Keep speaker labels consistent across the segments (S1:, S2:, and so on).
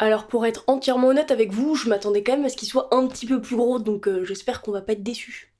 S1: Alors pour être entièrement honnête avec vous, je m'attendais quand même à ce qu'il soit un petit peu plus gros, donc j'espère qu'on va pas être déçus.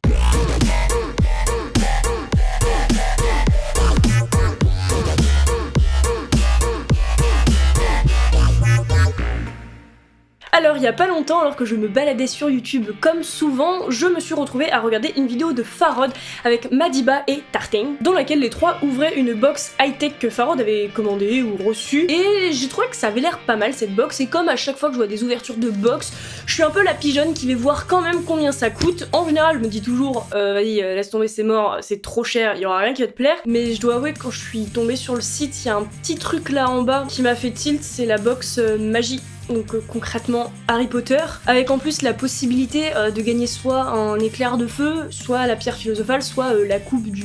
S1: Alors il y a pas longtemps, alors que je me baladais sur YouTube comme souvent, je me suis retrouvée à regarder une vidéo de Farod avec Madiba et Tartain, dans laquelle les trois ouvraient une box high-tech que Farod avait commandée ou reçue, et j'ai trouvé que ça avait l'air pas mal cette box, et comme à chaque fois que je vois des ouvertures de box, je suis un peu la pigeonne qui va voir quand même combien ça coûte. En général je me dis toujours, vas-y laisse tomber, c'est mort, c'est trop cher, il y aura rien qui va te plaire, mais je dois avouer que quand je suis tombée sur le site, il y a un petit truc là en bas qui m'a fait tilt, c'est la box magie. Donc concrètement Harry Potter, avec en plus la possibilité de gagner soit un éclair de feu, soit la pierre philosophale, soit la coupe du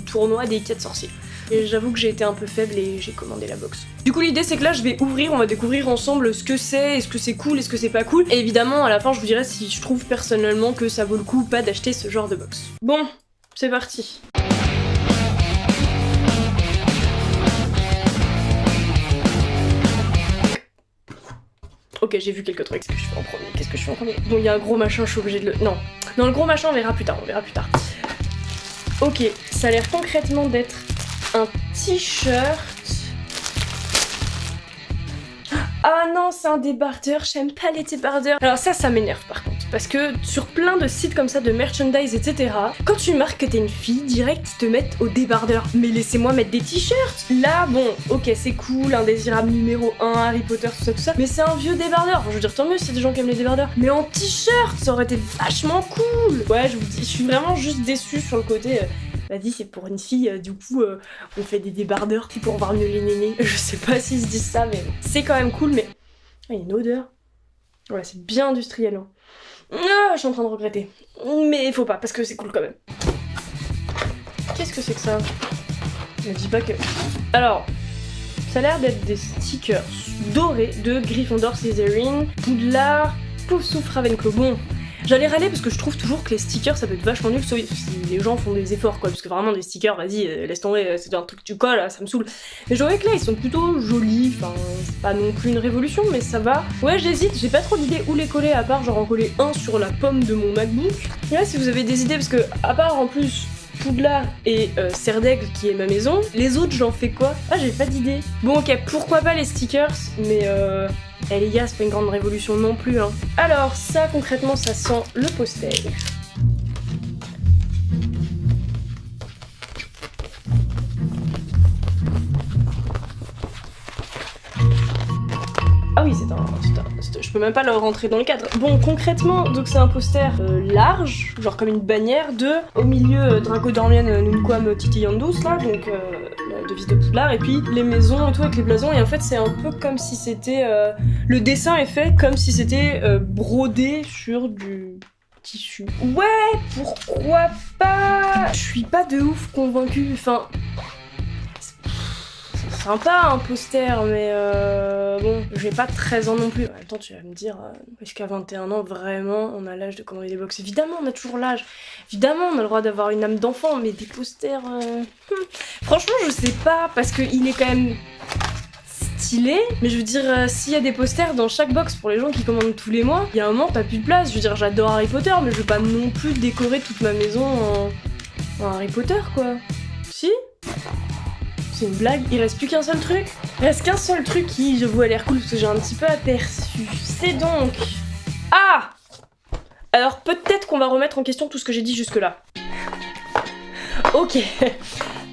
S1: tournoi des 4 sorciers. Et j'avoue que j'ai été un peu faible et j'ai commandé la box. Du coup l'idée c'est que là je vais ouvrir, on va découvrir ensemble ce que c'est, est-ce que c'est cool, est-ce que c'est pas cool, et évidemment à la fin je vous dirai si je trouve personnellement que ça vaut le coup ou pas d'acheter ce genre de box. Bon, c'est parti. Ok, j'ai vu quelques trucs. Qu'est-ce que je fais en premier? Qu'est-ce que je fais en premier? Bon, il y a un gros machin, je suis obligée de le... Non, le gros machin, on verra plus tard, Ok, ça a l'air concrètement d'être un t-shirt. Ah non, c'est un débardeur, j'aime pas les débardeurs. Alors ça m'énerve par contre, parce que sur plein de sites comme ça de merchandise, etc., quand tu marques que t'es une fille, direct ils te mettent au débardeur. Mais laissez-moi mettre des t-shirts. Là, bon, ok, c'est cool, indésirable numéro 1, Harry Potter, tout ça, mais c'est un vieux débardeur. Enfin, je veux dire, tant mieux, c'est des gens qui aiment les débardeurs. Mais en t-shirt, ça aurait été vachement cool. Ouais, je vous dis, je suis vraiment juste déçue sur le côté... Vas-y, c'est pour une fille, du coup, on fait des débardeurs pour voir mieux les nénés. Je sais pas s'ils se disent ça, mais c'est quand même cool, mais... Ah, il y a une odeur. Ouais, c'est bien industriel, hein. Ah, je suis en train de regretter. Mais il faut pas, parce que c'est cool quand même. Qu'est-ce que c'est que ça? Ne dis pas que... Alors, ça a l'air d'être des stickers dorés de Gryffondor, Slytherin, Poudlard, Poufsouffle, Ravenclaw. Bon... J'allais râler parce que je trouve toujours que les stickers ça peut être vachement nul, sauf si les gens font des efforts quoi, parce que vraiment des stickers, vas-y, laisse tomber, c'est un truc que tu colles, ça me saoule. Mais je trouvais que là ils sont plutôt jolis, enfin c'est pas non plus une révolution mais ça va. Ouais j'hésite, j'ai pas trop d'idées où les coller à part genre en coller un sur la pomme de mon MacBook. Et là si vous avez des idées, parce que à part en plus Poudlard et Serdaigle qui est ma maison, les autres j'en fais quoi? Ah j'ai pas d'idée. Bon ok, pourquoi pas les stickers, mais eh les gars, c'est pas une grande révolution non plus, hein. Alors, ça, concrètement, ça sent le poster. Ah oui, je peux même pas le rentrer dans le cadre. Bon, concrètement, donc c'est un poster large, genre comme une bannière de, au milieu, Draco Dormian Nunquam Titillandus, là, donc la devise de Poudlard, et puis les maisons et tout avec les blasons, et en fait c'est un peu comme si c'était... le dessin est fait comme si c'était brodé sur du... tissu. Ouais, pourquoi pas? Je suis pas de ouf convaincue, enfin... C'est sympa un poster, mais bon, j'ai pas 13 ans non plus. En même temps, tu vas me dire, est-ce qu'à 21 ans, vraiment, on a l'âge de commander des box? Évidemment, on a toujours l'âge. Évidemment, on a le droit d'avoir une âme d'enfant, mais des posters... Franchement, je sais pas, parce qu'il est quand même... stylé, mais je veux dire, s'il y a des posters dans chaque box pour les gens qui commandent tous les mois, il y a un moment t'as plus de place. Je veux dire, j'adore Harry Potter, mais je veux pas non plus décorer toute ma maison en Harry Potter, quoi. Si? C'est une blague, il reste plus qu'un seul truc. Il reste qu'un seul truc qui, je vous, a l'air cool, parce que j'ai un petit peu aperçu. C'est donc... Ah! Alors peut-être qu'on va remettre en question tout ce que j'ai dit jusque-là. Ok,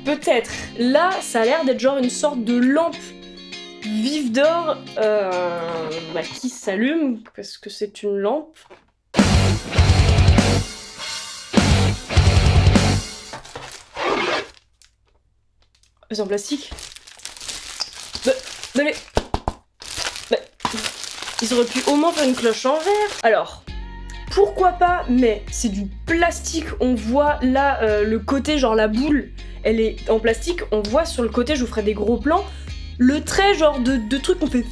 S1: peut-être. Là, ça a l'air d'être genre une sorte de lampe vive d'or qui s'allume parce que c'est une lampe. C'est en plastique. Ils auraient pu au moins faire une cloche en verre. Alors, pourquoi pas, mais c'est du plastique. On voit là le côté, genre la boule, elle est en plastique. On voit sur le côté, je vous ferai des gros plans, le trait genre de truc qu'on fait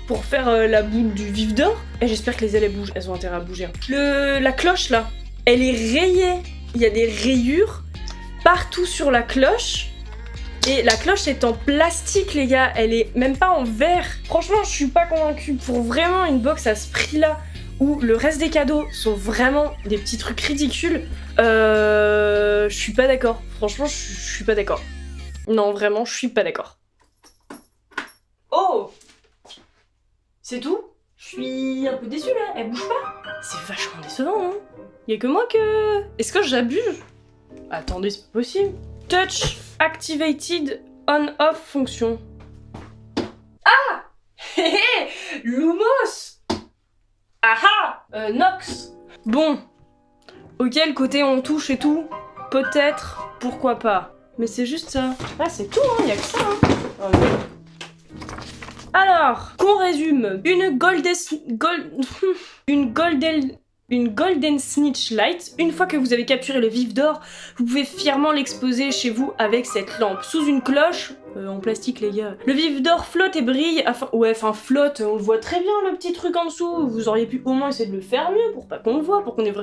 S1: pour faire la boule du vif d'or. Et j'espère que les ailes elles bougent, elles ont intérêt à bouger. La cloche là, elle est rayée. Il y a des rayures partout sur la cloche Et la cloche est en plastique, les gars, elle est même pas en verre. Franchement, je suis pas convaincue. Pour vraiment une box à ce prix-là, où le reste des cadeaux sont vraiment des petits trucs ridicules, je suis pas d'accord. Franchement, je suis pas d'accord. Non, vraiment, je suis pas d'accord. Oh! C'est tout? Je suis un peu déçue là, elle bouge pas. C'est vachement décevant, hein. Y'a que moi que... Est-ce que j'abuse? Attendez, c'est pas possible. Touch activated on-off fonction. Ah! Hé hé! Lumos! Aha! Nox. Bon. Ok, le côté on touche et tout, peut-être, pourquoi pas. Mais c'est juste ça. Ah, c'est tout, hein, y'a que ça, hein. Oh, oui. Alors, qu'on résume. Une golden snitch light. Une fois que vous avez capturé le vif d'or, vous pouvez fièrement l'exposer chez vous avec cette lampe. Sous une cloche, en plastique les gars. Le vif d'or flotte et brille afin... Ouais, enfin flotte, on le voit très bien le petit truc en dessous. Vous auriez pu au moins essayer de le faire mieux pour pas qu'on le voit, pour qu'on ait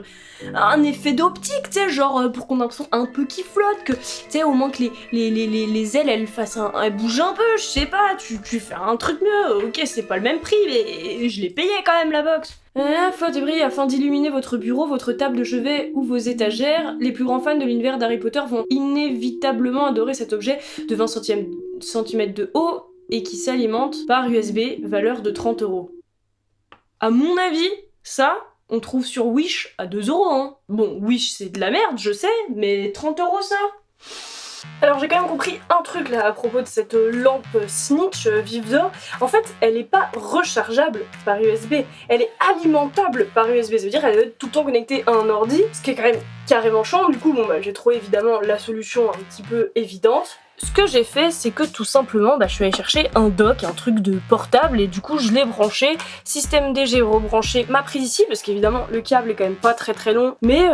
S1: un effet d'optique, tu sais, genre pour qu'on ait l'impression un peu qui flotte, que tu sais, au moins que les ailes elles fassent elles bougent un peu, je sais pas, tu fais un truc mieux. Ok, c'est pas le même prix, mais je l'ai payé quand même la box. Flotte et brille afin d'illuminer votre bureau, votre table de chevet ou vos étagères. Les plus grands fans de l'univers d'Harry Potter vont inévitablement adorer cet objet de 20 cm de haut et qui s'alimente par USB, valeur de 30 €. À mon avis, ça, on trouve sur Wish à 2 €, hein. Bon, Wish c'est de la merde, je sais, mais 30 € ça? Alors j'ai quand même compris un truc là à propos de cette lampe Snitch Vif d'or. En fait, elle est pas rechargeable par USB, elle est alimentable par USB. Ça veut dire qu'elle doit être tout le temps connectée à un ordi, ce qui est quand même carrément chiant. Du coup, bon bah j'ai trouvé évidemment la solution un petit peu évidente. Ce que j'ai fait, c'est que tout simplement, je suis allée chercher un dock, un truc de portable, et du coup je l'ai branché. Système D, j'ai rebranché ma prise ici, parce qu'évidemment le câble est quand même pas très long. Mais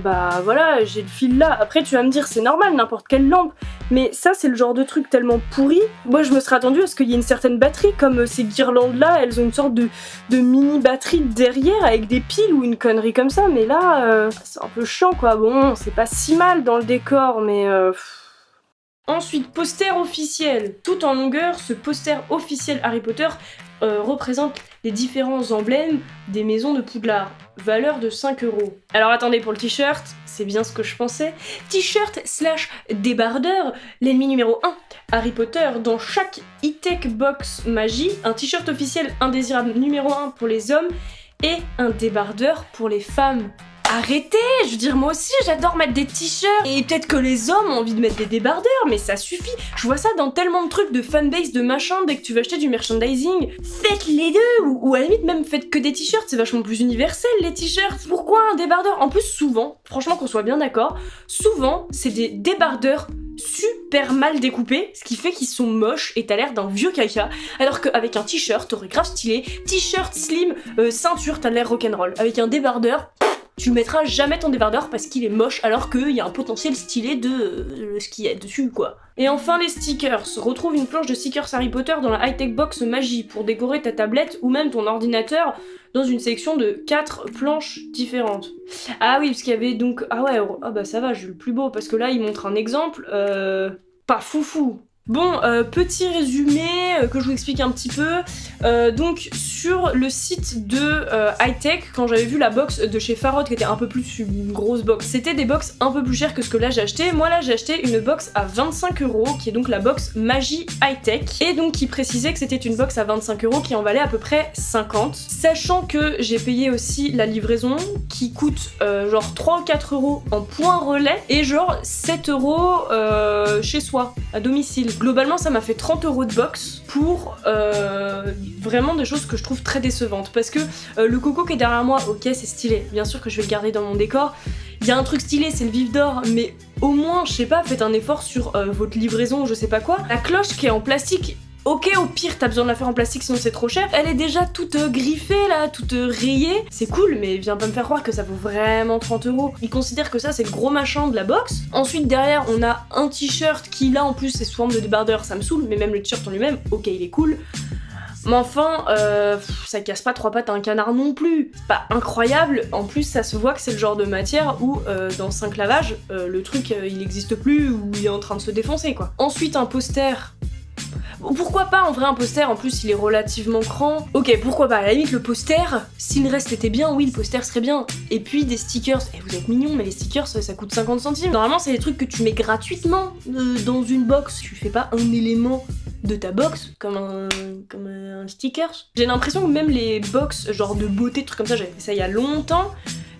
S1: voilà, j'ai le fil là. Après tu vas me dire, c'est normal, n'importe quelle lampe. Mais ça c'est le genre de truc tellement pourri. Moi je me serais attendue à ce qu'il y ait une certaine batterie, comme ces guirlandes là, elles ont une sorte de mini batterie derrière avec des piles ou une connerie comme ça. Mais là, c'est un peu chiant quoi. Bon, c'est pas si mal dans le décor, mais... Ensuite, poster officiel. Tout en longueur, ce poster officiel Harry Potter représente les différents emblèmes des maisons de Poudlard. Valeur de 5 €. Alors attendez, pour le t-shirt, c'est bien ce que je pensais. T-shirt / débardeur, l'ennemi numéro 1. Harry Potter, dans chaque e-tech box magie, un t-shirt officiel indésirable numéro 1 pour les hommes et un débardeur pour les femmes. Arrêtez! Je veux dire, moi aussi j'adore mettre des t-shirts, et peut-être que les hommes ont envie de mettre des débardeurs, mais ça suffit. Je vois ça dans tellement de trucs de fanbase, de machin, dès que tu vas acheter du merchandising. Faites les deux, ou à la limite même faites que des t-shirts, c'est vachement plus universel les t-shirts. Pourquoi un débardeur? En plus souvent, franchement qu'on soit bien d'accord, souvent c'est des débardeurs super mal découpés, ce qui fait qu'ils sont moches et t'as l'air d'un vieux caca, alors qu'avec un t-shirt, t'aurais grave stylé, t-shirt slim, ceinture, t'as l'air rock'n'roll. Avec un débardeur, tu mettras jamais ton débardeur parce qu'il est moche alors qu'il y a un potentiel stylé de ce qu'il y a dessus quoi. Et enfin les stickers. Retrouve une planche de stickers Harry Potter dans la high-tech box magie pour décorer ta tablette ou même ton ordinateur dans une section de 4 planches différentes. Ah oui, parce qu'il y avait donc... Ah ouais, ah bah ça va, j'ai le plus beau parce que là il montre un exemple pas foufou. Bon, petit résumé que je vous explique un petit peu. Donc sur le site de Hightech, quand j'avais vu la box de chez Farod qui était un peu plus une grosse box, c'était des box un peu plus chères que ce que là j'ai acheté. Moi là j'ai acheté une box à 25 €, qui est donc la box Magie Hightech, et donc qui précisait que c'était une box à 25 € qui en valait à peu près 50. Sachant que j'ai payé aussi la livraison qui coûte genre 3 ou 4 € en point relais et genre 7 € chez soi, à domicile. Globalement, ça m'a fait 30 € de box pour vraiment des choses que je trouve très décevantes. Parce que le coco qui est derrière moi, ok, c'est stylé. Bien sûr que je vais le garder dans mon décor. Il y a un truc stylé, c'est le vif d'or, mais au moins, je sais pas, faites un effort sur votre livraison ou je sais pas quoi. La cloche qui est en plastique, ok, au pire, t'as besoin de la faire en plastique sinon c'est trop cher. Elle est déjà toute griffée là, toute rayée. C'est cool, mais viens pas me faire croire que ça vaut vraiment 30 €. Ils considèrent que ça c'est le gros machin de la box. Ensuite derrière on a un t-shirt qui là en plus c'est sous forme de débardeur, ça me saoule, mais même le t-shirt en lui-même, ok il est cool. Mais enfin, ça casse pas trois pattes à un canard non plus. C'est pas incroyable, en plus ça se voit que c'est le genre de matière où dans 5 lavages, le truc il existe plus ou il est en train de se défoncer quoi. Ensuite un poster. Pourquoi pas en vrai un poster, en plus il est relativement grand. Ok, pourquoi pas, à la limite le poster, si le reste était bien, oui le poster serait bien. Et puis des stickers, vous êtes mignons mais les stickers ça coûte 50 centimes. Normalement c'est des trucs que tu mets gratuitement dans une box, tu fais pas un élément de ta box comme un sticker. J'ai l'impression que même les box genre de beauté, trucs comme ça, j'avais fait ça il y a longtemps,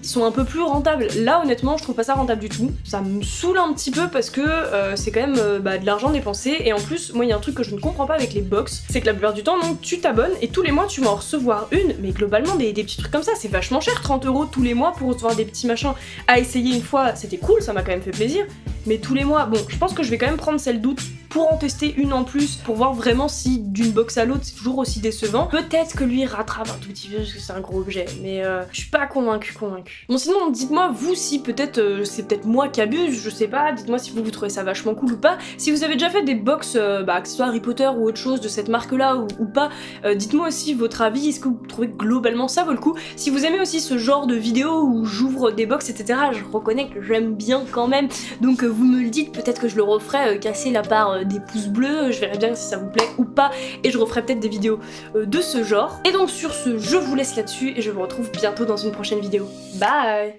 S1: ils sont un peu plus rentables. Là honnêtement je trouve pas ça rentable du tout. Ça me saoule un petit peu parce que c'est quand même de l'argent dépensé et en plus moi il y a un truc que je ne comprends pas avec les box, c'est que la plupart du temps donc tu t'abonnes et tous les mois tu vas en recevoir une, mais globalement des petits trucs comme ça c'est vachement cher, 30 € tous les mois pour recevoir des petits machins. À essayer une fois c'était cool, ça m'a quand même fait plaisir, mais tous les mois, bon je pense que je vais quand même prendre celle d'août pour en tester une en plus, pour voir vraiment si d'une box à l'autre c'est toujours aussi décevant. Peut-être que lui rattrape un tout petit peu parce que c'est un gros objet, mais je suis pas convaincue. Bon sinon dites-moi vous si peut-être c'est peut-être moi qui abuse, je sais pas, dites-moi si vous trouvez ça vachement cool ou pas. Si vous avez déjà fait des box, que ce soit Harry Potter ou autre chose de cette marque là ou pas, dites-moi aussi votre avis, est-ce que vous trouvez que globalement ça vaut le coup. Si vous aimez aussi ce genre de vidéos où j'ouvre des box etc, je reconnais que j'aime bien quand même, donc vous me le dites, peut-être que je le referai, casser la part des pouces bleus, je verrai bien si ça vous plaît ou pas et je referai peut-être des vidéos de ce genre. Et donc sur ce je vous laisse là-dessus et je vous retrouve bientôt dans une prochaine vidéo. Bye.